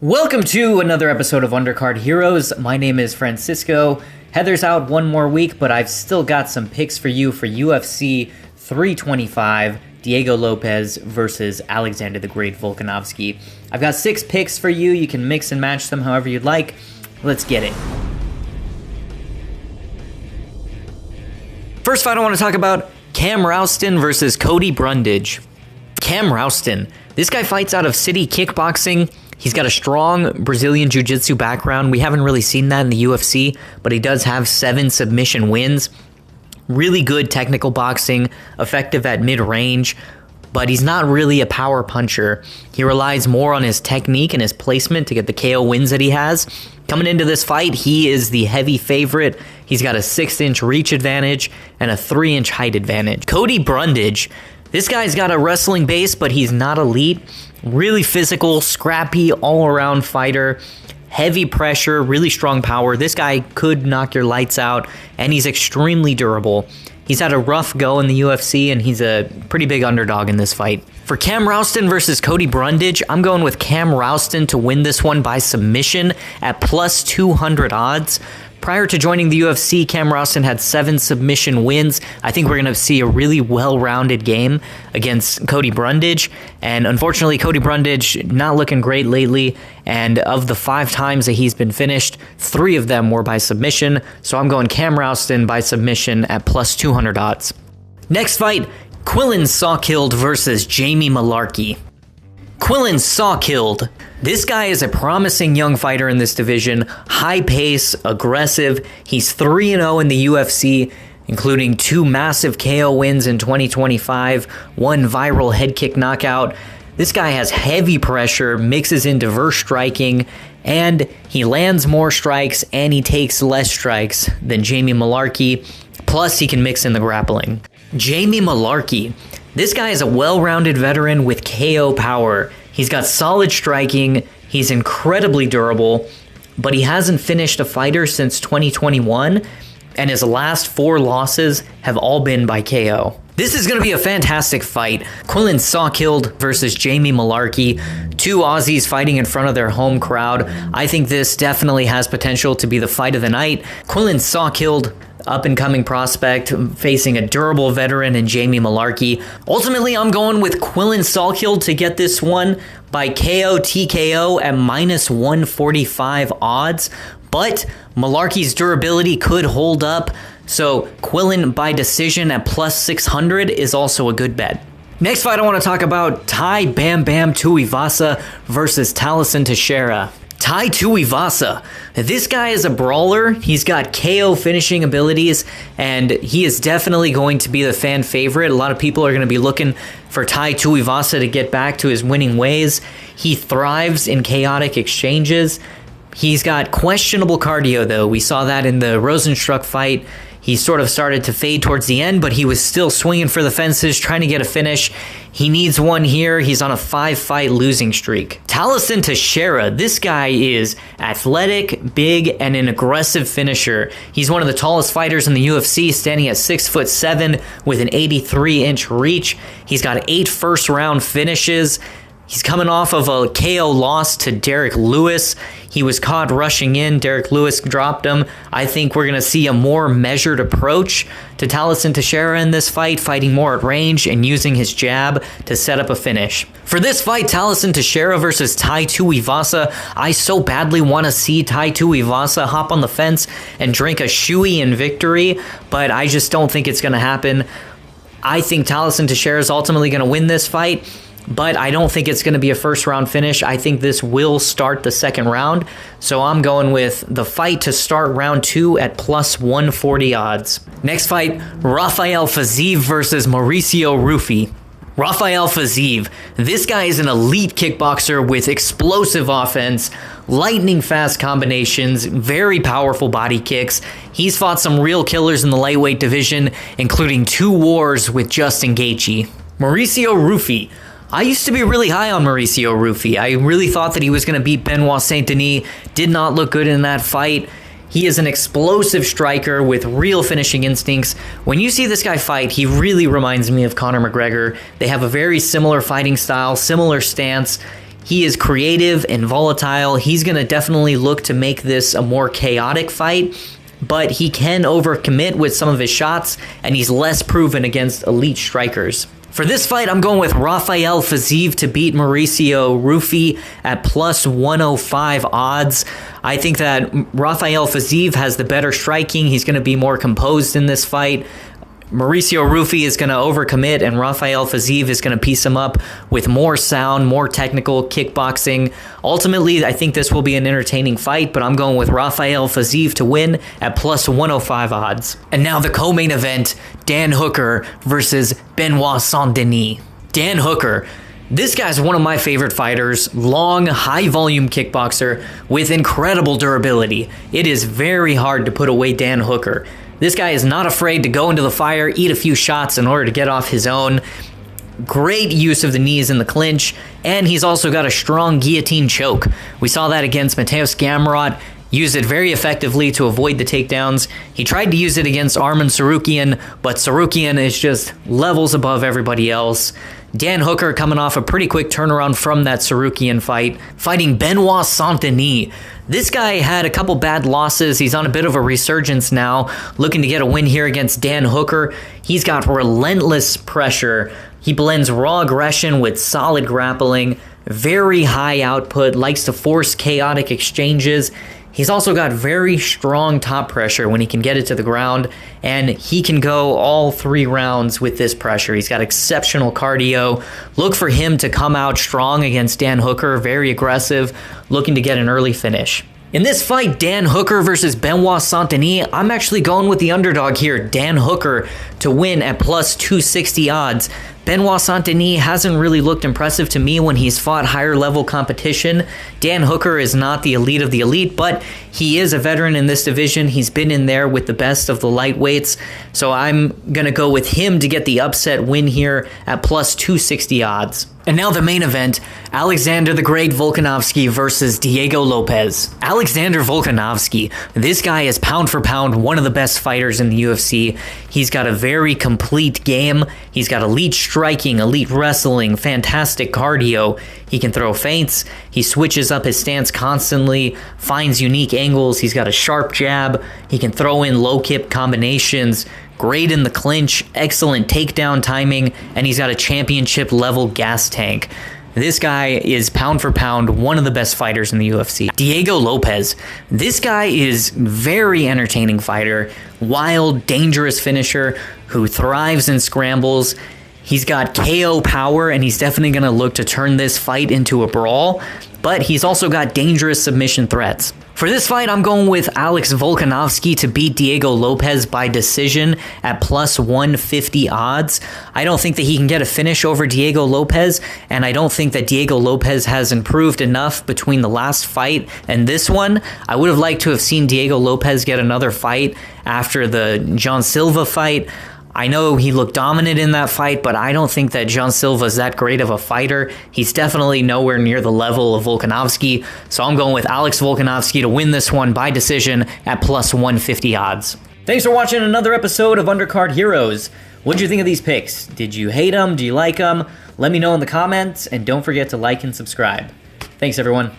Welcome to another episode of Undercard Heroes. My name is Francisco. Heather's out one more week, but I've still got some picks for you for UFC 325, Diego Lopes versus Alexander the Great Volkanovski. I've got 6 picks for you. You can mix and match them however you'd like. Let's get it. First fight I want to talk about, Cam Rowston versus Cody Brundage. Cam Rowston. This guy fights out of City Kickboxing. He's got a strong Brazilian Jiu-Jitsu background. We haven't really seen that in the UFC, but he does have 7 submission wins. Really good technical boxing, effective at mid-range, but he's not really a power puncher. He relies more on his technique and his placement to get the KO wins that he has. Coming into this fight, he is the heavy favorite. He's got a 6-inch reach advantage and a 3-inch height advantage. Cody Brundage, this guy's got a wrestling base, but he's not elite. Really physical, scrappy, all-around fighter. Heavy pressure, really strong power. This guy could knock your lights out, and he's extremely durable. He's had a rough go in the UFC, and he's a pretty big underdog in this fight. For Cam Rowston versus Cody Brundage, I'm going with Cam Rowston to win this one by submission at plus 200 odds. Prior to joining the UFC, Cam Rowston had 7 submission wins. I think we're going to see a really well-rounded game against Cody Brundage. And unfortunately, Cody Brundage not looking great lately. And of the 5 times that he's been finished, 3 of them were by submission. So I'm going Cam Rowston by submission at plus 200 odds. Next fight, Quillan Salkilld versus Jamie Mullarky. Quillan Salkilld. This guy is a promising young fighter in this division. High pace, aggressive. He's 3-0 in the UFC, including 2 massive KO wins in 2025, 1 viral head kick knockout. This guy has heavy pressure, mixes in diverse striking, and he lands more strikes and he takes less strikes than Jamie Mullarky. Plus, he can mix in the grappling. Jamie Mullarky. This guy is a well-rounded veteran with KO power. He's got solid striking, he's incredibly durable, but he hasn't finished a fighter since 2021, and his last 4 losses have all been by KO. This is going to be a fantastic fight. Quillan Salkilld versus Jamie Mullarky. 2 Aussies fighting in front of their home crowd. I think this definitely has potential to be the fight of the night. Quillan Salkilld, up-and-coming prospect, facing a durable veteran in Jamie Mullarky. Ultimately, I'm going with Quillan Salkilld to get this one by KO TKO at minus 145 odds. But Mullarky's durability could hold up, so Quillan by decision at plus 600 is also a good bet. Next fight I want to talk about, Tai Bam Bam Tuivasa versus Tallison Teixeira. Tai Tuivasa. This guy is a brawler. He's got KO finishing abilities, and he is definitely going to be the fan favorite. A lot of people are going to be looking for Tai Tuivasa to get back to his winning ways. He thrives in chaotic exchanges. He's got questionable cardio, though. We saw that in the Rosenstruck fight. He sort of started to fade towards the end, but he was still swinging for the fences, trying to get a finish. He needs one here. He's on a 5-fight losing streak. Tallison Teixeira, this guy is athletic, big, and an aggressive finisher. He's one of the tallest fighters in the UFC, standing at 6'7" with an 83-inch reach. He's got 8 first-round finishes. He's coming off of a KO loss to Derek Lewis. He was caught rushing in. Derek Lewis dropped him. I think we're going to see a more measured approach to Tallison Teixeira in this fight, fighting more at range and using his jab to set up a finish. For this fight, Tallison Teixeira versus Tai Tuivasa, I so badly want to see Tai Tuivasa hop on the fence and drink a shoey in victory, but I just don't think it's going to happen. I think Tallison Teixeira is ultimately going to win this fight, but I don't think it's going to be a first-round finish. I think this will start the second round, so I'm going with the fight to start round 2 at plus 140 odds. Next fight, Rafael Fiziev versus Mauricio Ruffy. Rafael Fiziev. This guy is an elite kickboxer with explosive offense, lightning-fast combinations, very powerful body kicks. He's fought some real killers in the lightweight division, including 2 wars with Justin Gaethje. Mauricio Ruffy. I used to be really high on Mauricio Ruffy. I really thought that he was going to beat Benoit Saint-Denis. Did not look good in that fight. He is an explosive striker with real finishing instincts. When you see this guy fight, he really reminds me of Conor McGregor. They have a very similar fighting style, similar stance. He is creative and volatile. He's going to definitely look to make this a more chaotic fight, but he can overcommit with some of his shots, and he's less proven against elite strikers. For this fight, I'm going with Rafael Fiziev to beat Mauricio Ruffy at plus 105 odds. I think that Rafael Fiziev has the better striking. He's going to be more composed in this fight. Mauricio Ruffy is going to overcommit, and Rafael Fiziev is going to piece him up with more sound, more technical kickboxing. Ultimately, I think this will be an entertaining fight, but I'm going with Rafael Fiziev to win at plus 105 odds. And now the co-main event, Dan Hooker versus Benoit Saint-Denis. Dan Hooker. This guy's one of my favorite fighters, long, high-volume kickboxer with incredible durability. It is very hard to put away Dan Hooker. This guy is not afraid to go into the fire, eat a few shots in order to get off his own. Great use of the knees in the clinch, and he's also got a strong guillotine choke. We saw that against Mateusz Gamrot, used it very effectively to avoid the takedowns. He tried to use it against Arman Tsarukyan, but Tsarukyan is just levels above everybody else. Dan Hooker coming off a pretty quick turnaround from that Tsarukyan fight, fighting Benoit Saint-Denis. This guy had a couple bad losses. He's on a bit of a resurgence now, looking to get a win here against Dan Hooker. He's got relentless pressure. He blends raw aggression with solid grappling, very high output, likes to force chaotic exchanges. He's also got very strong top pressure when he can get it to the ground, and he can go all 3 rounds with this pressure. He's got exceptional cardio. Look for him to come out strong against Dan Hooker, very aggressive, looking to get an early finish. In this fight, Dan Hooker versus Benoit Saint-Denis, I'm actually going with the underdog here, Dan Hooker, to win at plus 260 odds. Benoit Saint-Denis hasn't really looked impressive to me when he's fought higher level competition. Dan Hooker is not the elite of the elite, but he is a veteran in this division. He's been in there with the best of the lightweights, so I'm going to go with him to get the upset win here at plus 260 odds. And now the main event, Alexander the Great Volkanovski versus Diego Lopes. Alexander Volkanovski, this guy is pound for pound one of the best fighters in the UFC. He's got a very complete game. He's got elite striking, elite wrestling, fantastic cardio. He can throw feints. He switches up his stance constantly, finds unique angles. He's got a sharp jab. He can throw in low kick combinations. Great in the clinch, excellent takedown timing, and he's got a championship level gas tank. This guy is pound for pound one of the best fighters in the UFC. Diego Lopes. This guy is very entertaining fighter, wild, dangerous finisher who thrives in scrambles. He's got KO power, and he's definitely going to look to turn this fight into a brawl, but he's also got dangerous submission threats. For this fight, I'm going with Alex Volkanovski to beat Diego Lopes by decision at plus 150 odds. I don't think that he can get a finish over Diego Lopes, and I don't think that Diego Lopes has improved enough between the last fight and this one. I would have liked to have seen Diego Lopes get another fight after the John Silva fight. I know he looked dominant in that fight, but I don't think that John Silva is that great of a fighter. He's definitely nowhere near the level of Volkanovski, so I'm going with Alex Volkanovski to win this one by decision at plus 150 odds. Thanks for watching another episode of Undercard Heroes. What did you think of these picks? Did you hate them? Do you like them? Let me know in the comments, and don't forget to like and subscribe. Thanks, everyone.